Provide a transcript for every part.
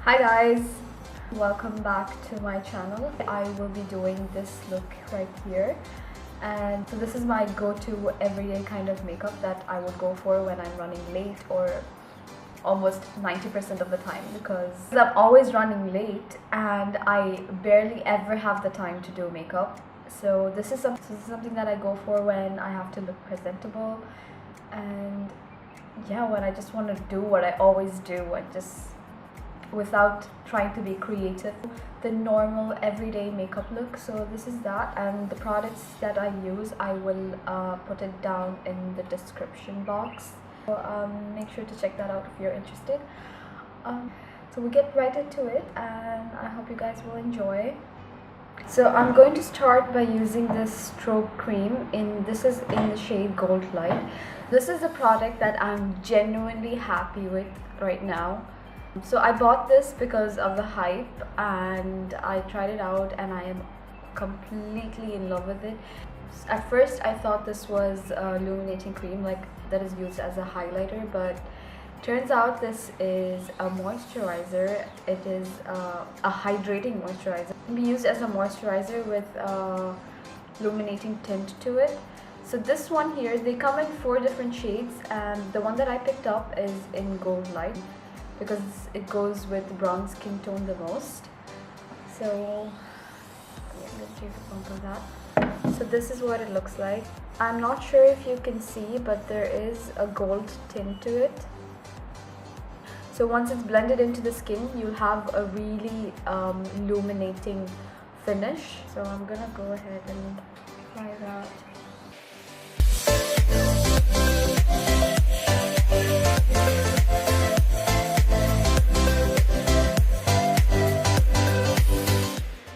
Hi guys, welcome back to my channel. I will be doing this look right here, and so this is my go-to everyday kind of makeup that I would go for when I'm running late, or almost 90% of the time, because I'm always running late and I barely ever have the time to do makeup. So this is something that I go for when I have to look presentable, and yeah, when I just want to do what I always do and just without trying to be creative, the normal everyday makeup look. So this is that, and the products that I use, I will put it down in the description box, so make sure to check that out if you're interested. So we'll get right into it, and I hope you guys will enjoy. So I'm going to start by using this strobe cream. This is in the shade Goldlite. This is a product that I'm genuinely happy with right now. So I bought this because of the hype, and I tried it out and I am completely in love with it. At first I thought this was a illuminating cream, like that is used as a highlighter, but turns out this is a moisturizer. It is a hydrating moisturizer. It can be used as a moisturizer with illuminating tint to it. So this one here, they come in 4 different shades, and the one that I picked up is in Goldlite because it goes with brown skin tone the most. So yeah, I'm gonna take a pump of that. So this is what it looks like. I'm not sure if you can see, but there is a gold tint to it. So once it's blended into the skin, you'll have a really illuminating finish. So I'm gonna go ahead and apply that.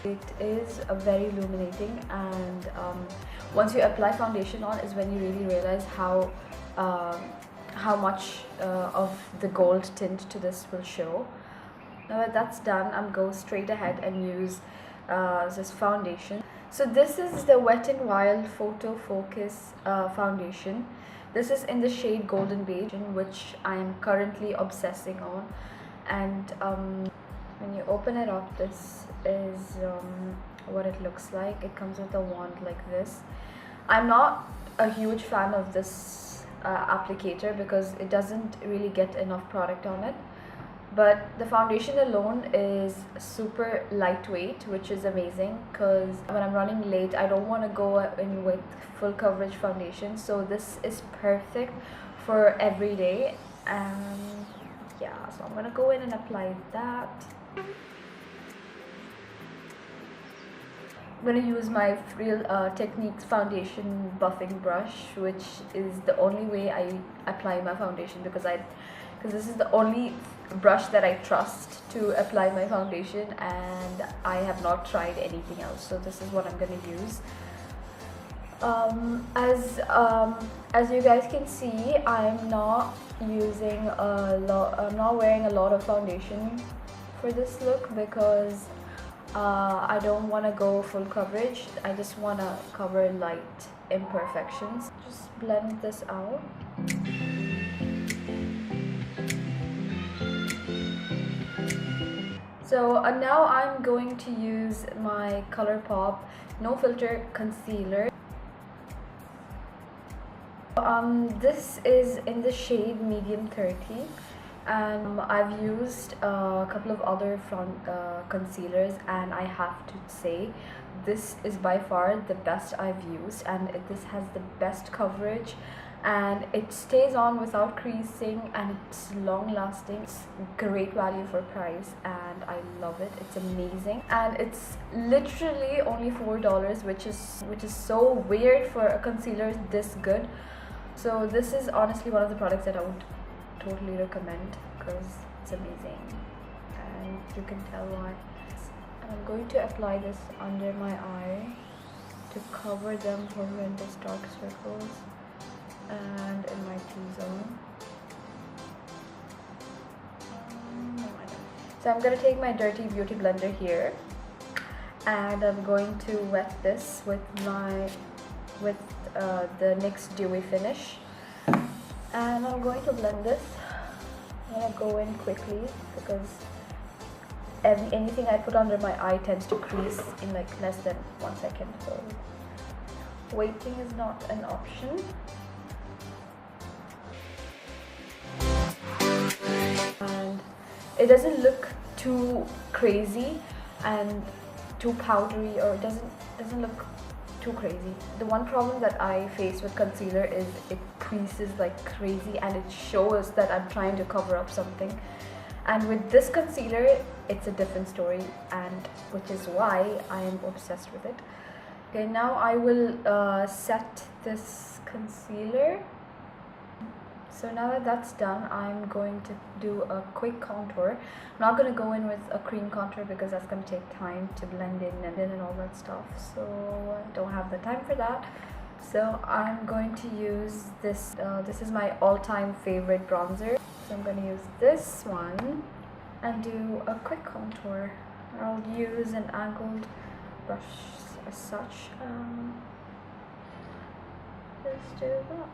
It is a very illuminating, and once you apply foundation on is when you really realize how much of the gold tint to this will show. Now that that's done, I'm going straight ahead and use this foundation. So this is the Wet n Wild Photo Focus foundation. This is in the shade Golden Beige, which I am currently obsessing on. And when you open it up, this is what it looks like. It comes with a wand like this. I'm not a huge fan of this applicator because it doesn't really get enough product on it, but the foundation alone is super lightweight, which is amazing because when I'm running late, I don't want to go in with full coverage foundation. So this is perfect for every day. And yeah, so I'm gonna go in and apply that. I'm going to use my Real Techniques foundation buffing brush, which is the only way I apply my foundation, because this is the only brush that I trust to apply my foundation, and I have not tried anything else. So this is what I'm going to use. As you guys can see, I'm not using I'm not wearing a lot of foundation for this look because I don't want to go full coverage. I just want to cover light imperfections. Just blend this out. So now I'm going to use my Colorpop No Filter Concealer. This is in the shade Medium 30. And I've used a couple of other concealers, and I have to say this is by far the best I've used, and this has the best coverage, and it stays on without creasing, and it's long lasting. It's great value for price, and I love it. It's amazing, and it's literally only $4, which is so weird for a concealer this good. So this is honestly one of the products that I would totally recommend because it's amazing, and you can tell why. And I'm going to apply this under my eye to cover them horrendous dark circles and in my T-zone. So I'm going to take my dirty beauty blender here, and I'm going to wet this with the NYX Dewy Finish, and I'm going to blend this. I'm going to go in quickly because anything I put under my eye tends to crease in like less than 1 second, so waiting is not an option. And it doesn't look too crazy and too powdery, or it doesn't look too crazy. The one problem that I face with concealer is it creases like crazy and it shows that I'm trying to cover up something. And with this concealer, it's a different story, and which is why I am obsessed with it. Okay, now I will set this concealer. So now that that's done, I'm going to do a quick contour. I'm not going to go in with a cream contour because that's going to take time to blend in and all that stuff. So I don't have the time for that. So I'm going to use this. This is my all-time favorite bronzer. So I'm going to use this one and do a quick contour. I'll use an angled brush as such. Let's do that.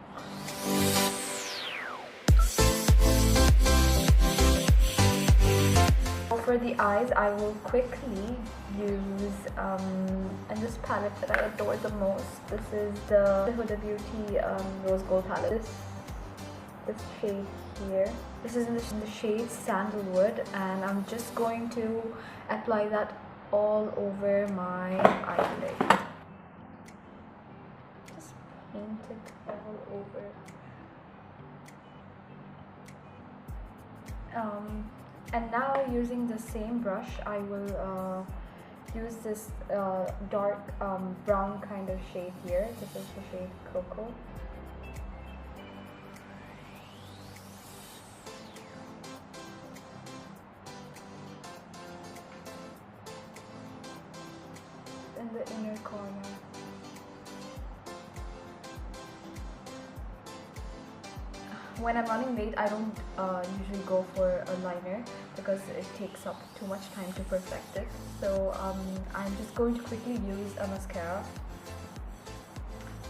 For the eyes, I will quickly use and this palette that I adore the most. This is the Huda Beauty Rose Gold palette. This shade here. This is in the shade Sandalwood, and I'm just going to apply that all over my eyelid. Just paint it all over. And now, using the same brush, I will use this dark brown kind of shade here. This is the shade Cocoa. In the inner corner. When I'm running late, I don't usually go for a liner because it takes up too much time to perfect it. So I'm just going to quickly use a mascara.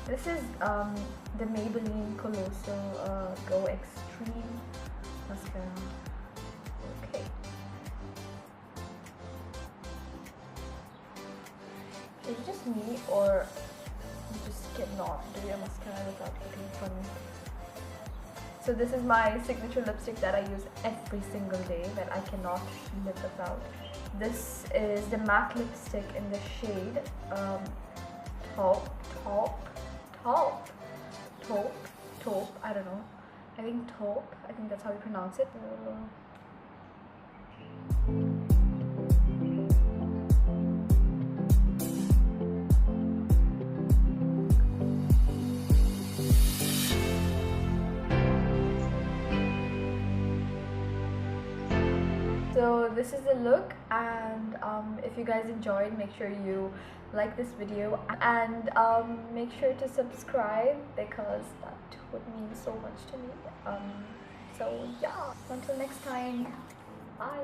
This is the Maybelline Colossal Go Extreme Mascara. Okay. Is it just me, or you just cannot do your mascara without looking funny? So this is my signature lipstick that I use every single day, that I cannot live without. This is the MAC lipstick in the shade Taupe, I don't know. I think Taupe, I think that's how you pronounce it. So this is the look, and if you guys enjoyed, make sure you like this video and make sure to subscribe because that would mean so much to me. So yeah, until next time, bye.